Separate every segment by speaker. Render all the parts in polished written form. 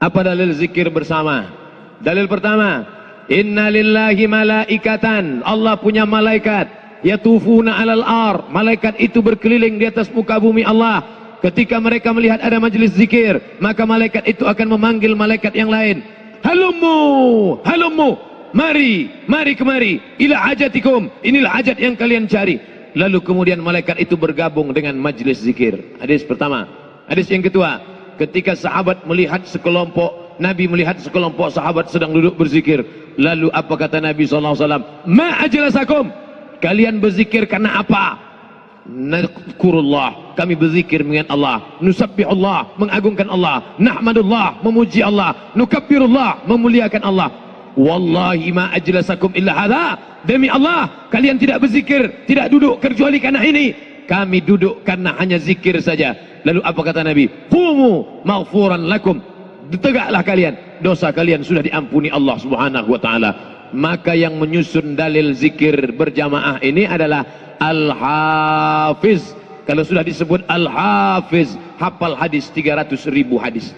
Speaker 1: Apa dalil zikir bersama? Dalil pertama, inna lillahi malaikatan, Allah punya malaikat, yatufuna alal ar, malaikat itu berkeliling di atas muka bumi Allah. Ketika mereka melihat ada majelis zikir, maka malaikat itu akan memanggil malaikat yang lain. Halummu, halummu, mari, mari kemari, ila hajatikum, inilah hajat yang kalian cari. Lalu kemudian malaikat itu bergabung dengan majelis zikir. Hadis pertama. Hadis yang kedua, ketika sahabat melihat sekelompok, Nabi melihat sekelompok sahabat sedang duduk berzikir. Lalu apa kata Nabi SAW? Ma ajlasakum, kalian berzikir karena apa? Nadkurullah, kami berzikir mengingat Allah. Nusabbihullah, mengagungkan Allah. Nahmadullah, memuji Allah. Nukabbirullah, memuliakan Allah. Wallahi ma ajlasakum illa hadha, demi Allah kalian tidak berzikir, tidak duduk kecuali karena ini. Kami duduk karena hanya zikir saja. Lalu apa kata Nabi? Qumu maghfuran lakum, tegaklah kalian, dosa kalian sudah diampuni Allah Subhanahu wa taala. Maka yang menyusun dalil zikir berjamaah ini adalah Al-Hafiz. Kalau sudah disebut Al-Hafiz, hafal hadis 300.000 hadis.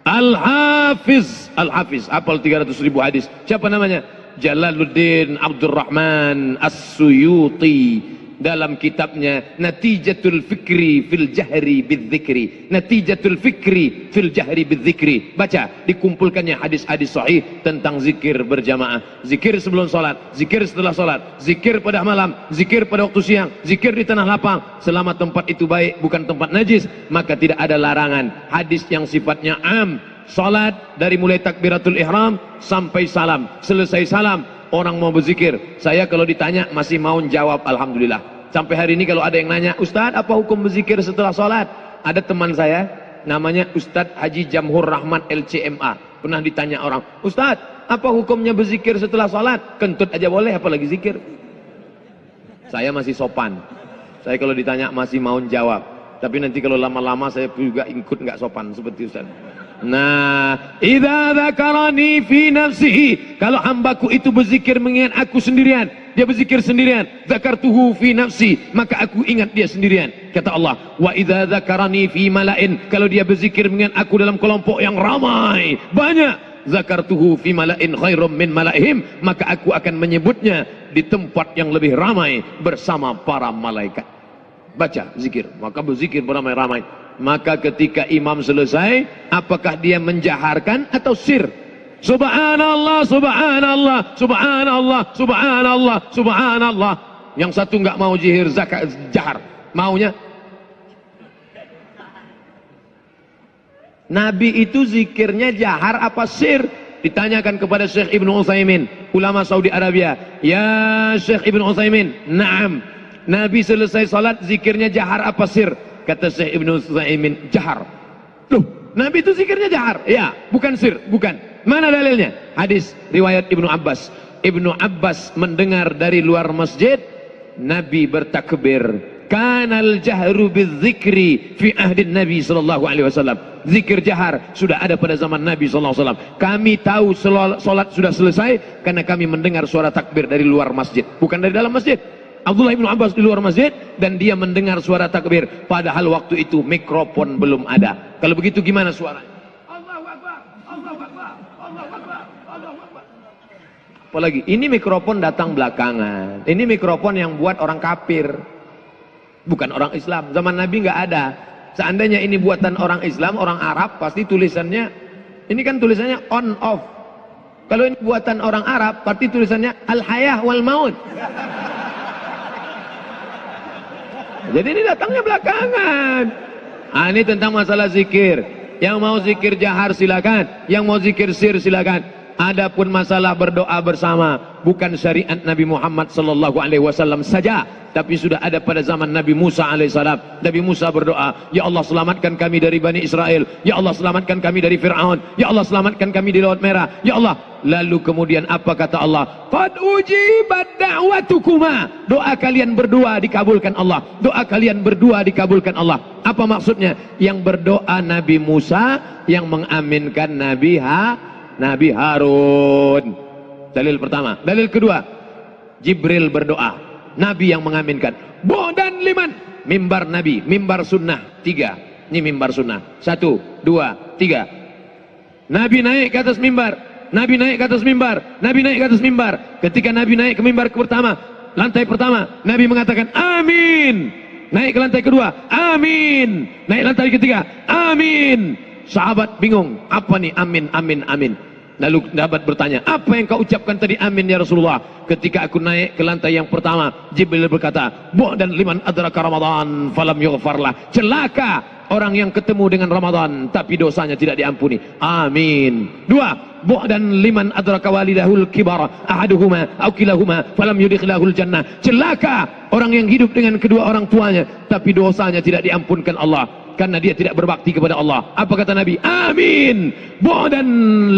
Speaker 1: Al-Hafiz, Al-Hafiz, hafal 300.000 hadis. Siapa namanya? Jalaluddin Abdurrahman As-Suyuti, dalam kitabnya Natijatul Fikri fil Jahri Bidzikri. Natijatul Fikri fil Jahri Bidzikri. Baca, dikumpulkannya hadis-hadis sahih tentang zikir berjamaah. Zikir sebelum salat, zikir setelah salat, zikir pada malam, zikir pada waktu siang, zikir di tanah lapang. Selama tempat itu baik, bukan tempat najis, maka tidak ada larangan. Hadis yang sifatnya am, salat dari mulai takbiratul ihram sampai salam. Selesai salam, orang mau berzikir, saya kalau ditanya masih mau jawab alhamdulillah. Sampai hari ini kalau ada yang nanya, Ustadz apa hukum berzikir setelah sholat? Ada teman saya namanya Ustadz Haji Jamhur Rahmat LCMA, pernah ditanya orang, Ustadz apa hukumnya berzikir setelah sholat? Kentut aja boleh, apalagi zikir. Saya masih sopan, saya kalau ditanya masih mau jawab. Tapi nanti kalau lama-lama saya juga ikut nggak sopan seperti Ustaz. Nah, idza dzakarani fi nafsihi, kalau hambaku itu berzikir mengingat aku sendirian, dia berzikir sendirian, dzakartuhu fi nafsi, maka aku ingat dia sendirian. Kata Allah, wa idza dzakarani fi mala'in, kalau dia berzikir mengingat aku dalam kelompok yang ramai, banyak, zakartuhu fi mala'in khairum min mala'ihim, maka aku akan menyebutnya di tempat yang lebih ramai bersama para malaikat. Baca zikir, maka berzikir beramai-ramai. Maka ketika imam selesai, apakah dia menjaharkan atau sir? Subhanallah, subhanallah, subhanallah, subhanallah, subhanallah. Yang satu enggak mau jihir zakat jahar, maunya Nabi itu zikirnya jahar apa sir? Ditanyakan kepada Syekh Ibnu Utsaimin, ulama Saudi Arabia. Ya Syekh Ibnu Utsaimin, na'am, Nabi selesai salat zikirnya jahar apa sir? Kata Syekh Ibnu Utsaimin, jahar. Loh, Nabi itu zikirnya jahar? Ya, bukan sir, bukan. Mana dalilnya? Hadis riwayat Ibnu Abbas. Ibnu Abbas mendengar dari luar masjid Nabi bertakbir. Kanal jahru bidzikri fi ahdin Nabi sallallahu alaihi wasallam. Zikir jahar sudah ada pada zaman Nabi sallallahu alaihi wasallam. Kami tahu salat sudah selesai karena kami mendengar suara takbir dari luar masjid, bukan dari dalam masjid. Abdullah bin Abbas di luar masjid dan dia mendengar suara takbir, padahal waktu itu mikrofon belum ada. Kalau begitu gimana suaranya? Allahu Akbar, Allahu Akbar, Allahu Akbar, Allahu Akbar. Apalagi ini mikrofon datang belakangan. Ini mikrofon yang buat orang kafir, bukan orang Islam. Zaman Nabi nggak ada. Seandainya ini buatan orang Islam, orang Arab, pasti tulisannya, ini kan tulisannya on off. Kalau ini buatan orang Arab, pasti tulisannya al-hayah wal maut. Jadi ini datangnya belakangan. Ini tentang masalah zikir. Yang mau zikir jahar silakan, yang mau zikir sir silakan. Adapun masalah berdoa bersama, bukan syariat Nabi Muhammad sallallahu alaihi wasallam saja, tapi sudah ada pada zaman Nabi Musa alaihissalam. Nabi Musa berdoa, ya Allah selamatkan kami dari Bani Israel, ya Allah selamatkan kami dari Fir'aun, ya Allah selamatkan kami di Laut Merah, ya Allah. Lalu kemudian apa kata Allah? Qad ujibat da'watukuma, doa kalian berdua dikabulkan Allah, doa kalian berdua dikabulkan Allah. Apa maksudnya? Yang berdoa Nabi Musa, yang mengaminkan Nabi Harun. Dalil pertama. Dalil kedua, Jibril berdoa, Nabi yang mengaminkan. Bu'dan liman, mimbar Nabi, mimbar sunnah 3. Ini mimbar sunnah 1, 2, 3. Nabi naik ke atas mimbar, Nabi naik ke atas mimbar, Nabi naik ke atas mimbar. Ketika Nabi naik ke mimbar pertama, lantai pertama, Nabi mengatakan amin. Naik ke lantai kedua, amin. Naik lantai ketiga, amin. Sahabat bingung, apa nih amin, amin, amin. Lalu sahabat bertanya, apa yang kau ucapkan tadi amin ya Rasulullah? Ketika aku naik ke lantai yang pertama, Jibril berkata, bu'dan liman adraka Ramadan falam yughfarlah. Celaka orang yang ketemu dengan Ramadan tapi dosanya tidak diampuni. Amin. 2, bu'dan liman adraka walidahul kibar ahaduhuma aw kilahuma falam yudkhilahul jannah. Celaka orang yang hidup dengan kedua orang tuanya tapi dosanya tidak diampunkan Allah karena dia tidak berbakti kepada Allah. Apa kata Nabi? Amin. Bu'dan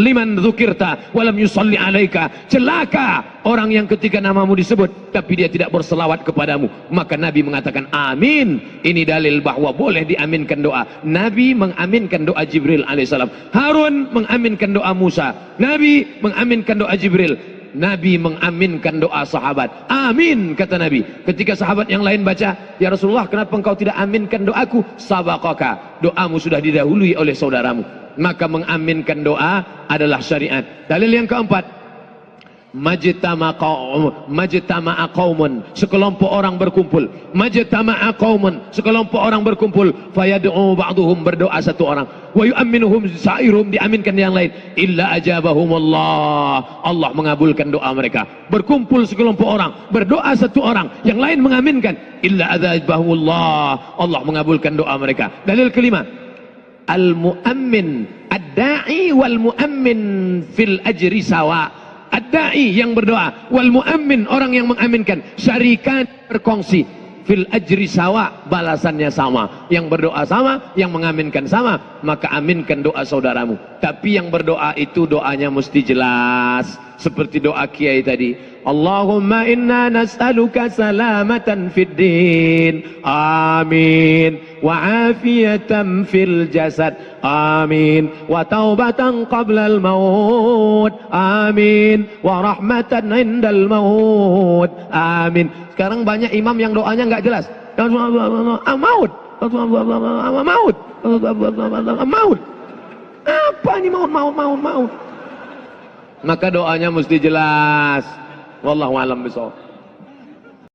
Speaker 1: liman dzukirta walam yusalli alaika. Celaka orang yang ketika namamu disebut tapi dia tidak berselawat kepadamu. Maka Nabi mengatakan amin. Ini dalil bahwa boleh diaminkan doa. Nabi mengaminkan doa Jibril alaihissalam. Harun mengaminkan doa Musa. Nabi mengaminkan doa Jibril. Nabi mengaminkan doa sahabat. Amin kata Nabi. Ketika sahabat yang lain baca, ya Rasulullah kenapa engkau tidak aminkan doaku? Sabaqaka, doamu sudah didahului oleh saudaramu. Maka mengaminkan doa adalah syariat. Dalil yang keempat, majtama'a qaumun, sekelompok orang berkumpul. Majtama'a qaumun, sekelompok orang berkumpul. Fayad'u ba'duhum, berdoa satu orang. Wa yu'minuhum sa'iruhum, diaminkan yang lain. Illa ajabahumullah, Allah mengabulkan doa mereka. Berkumpul sekelompok orang, berdoa satu orang, yang lain mengaminkan. Illa ajabahumullah, Allah mengabulkan doa mereka. Dalil kelima, al-mu'ammin, ad-da'i wal mu'ammin fil ajri sawa. Ad-da'i yang berdoa, wal mu'ammin orang yang mengaminkan, syarikan berkongsi, fil ajri sawa, balasannya sama. Yang berdoa sama, yang mengaminkan sama, maka aminkan doa saudaramu. Tapi yang berdoa itu doanya mesti jelas, seperti doa kiai tadi. Allahumma inna nas'aluka salamatan fid din, amin, wa afiyatan fil jasad, amin, wa taubatan qabla al maut, amin, wa rahmatan indal maut, amin. Sekarang banyak imam yang doanya nggak jelas. Maut, maut, maut. Apa ini maut? Maka doanya mesti jelas. Wallahu a'lam bishawab.